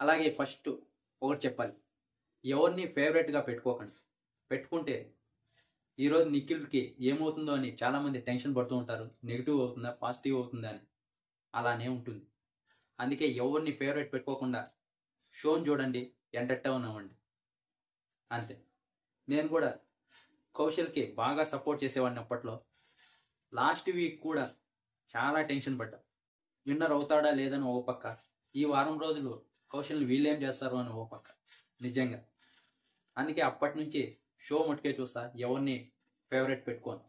అలాగే ఫస్ట్ ఒకటి చెప్పాలి, ఎవరిని ఫేవరెట్గా పెట్టుకోకండి. పెట్టుకుంటే ఈరోజు నిఖిల్కి ఏమవుతుందో అని చాలామంది టెన్షన్ పడుతూ ఉంటారు. నెగిటివ్ అవుతుందా పాజిటివ్ అవుతుందా అని. అలానే ఉంటుంది. అందుకే ఎవరిని ఫేవరెట్ పెట్టుకోకుండా షోని చూడండి, ఎంటర్టైన్ అవ్వండి, అంతే. నేను కూడా కౌశల్కి బాగా సపోర్ట్ చేసేవాడిని అప్పట్లో. లాస్ట్ వీక్ కూడా చాలా టెన్షన్ పడ్డా, విన్నర్ అవుతాడా లేదని ఓ పక్క, ఈ వారం రోజులు కౌశల్ని వీళ్ళేం చేస్తారు అని ఓ పక్క. నిజంగా అందుకే అప్పటి నుంచి షో మటుకే చూస్తా, ఎవరిని ఫేవరెట్ పెట్టుకోను.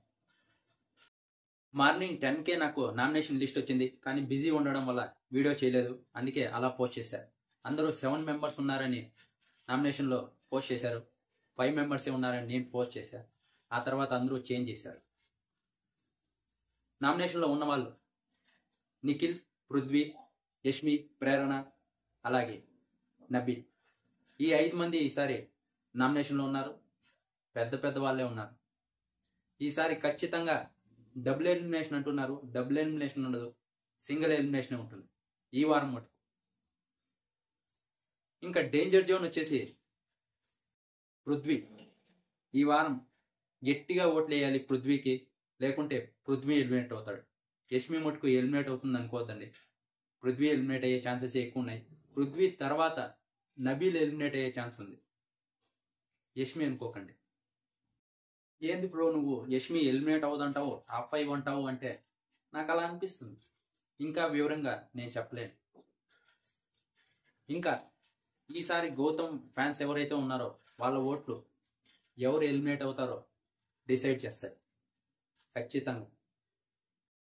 మార్నింగ్ 10కే నాకు నామినేషన్ లిస్ట్ వచ్చింది, కానీ బిజీ ఉండడం వల్ల వీడియో చేయలేదు. అందుకే అలా పోస్ట్ చేశారు. అందరూ 7 మెంబర్స్ ఉన్నారని నామినేషన్లో పోస్ట్ చేశారు, 5 మెంబర్సే ఉన్నారని నేను పోస్ట్ చేశాను. ఆ తర్వాత అందరూ చేంజ్ చేశారు. నామినేషన్లో ఉన్న వాళ్ళు నిఖిల్, పృథ్వీ, యష్మి, ప్రేరణ, అలాగే నబీల్. ఈ 5 మంది ఈసారి నామినేషన్లో ఉన్నారు. పెద్ద పెద్ద వాళ్ళే ఉన్నారు. ఈసారి ఖచ్చితంగా డబుల్ ఎలిమినేషన్ అంటున్నారు. డబుల్ ఎలిమినేషన్ ఉండదు, సింగిల్ ఎలిమినేషన్ ఉంటుంది ఈ వారం మటుకు. ఇంకా డేంజర్ జోన్ వచ్చేసి పృథ్వీ. ఈ వారం గట్టిగా ఓట్లు వేయాలి పృథ్వీకి, లేకుంటే పృథ్వీ ఎలిమినేట్ అవుతాడు. యష్మి మటుకు ఎలిమినేట్ అవుతుంది అనుకోవద్దండి. పృథ్వీ ఎలిమినేట్ అయ్యే ఛాన్సెస్ ఎక్కువ ఉన్నాయి. పృథ్వీ తర్వాత నబీల్ ఎలిమినేట్ అయ్యే ఛాన్స్ ఉంది, యష్మి అనుకోకండి. ఏంది బ్రో నువ్వు యష్మి ఎలిమినేట్ అవ్వదంటావు, టాప్ 5 అంటావు అంటే నాకు అలా అనిపిస్తుంది. ఇంకా వివరంగా నేను చెప్పలేను. ఇంకా ఈసారి గౌతమ్ ఫ్యాన్స్ ఎవరైతే ఉన్నారో వాళ్ళ ఓట్లు ఎవరు ఎలిమినేట్ అవుతారో డిసైడ్ చేస్తాయి ఖచ్చితంగా.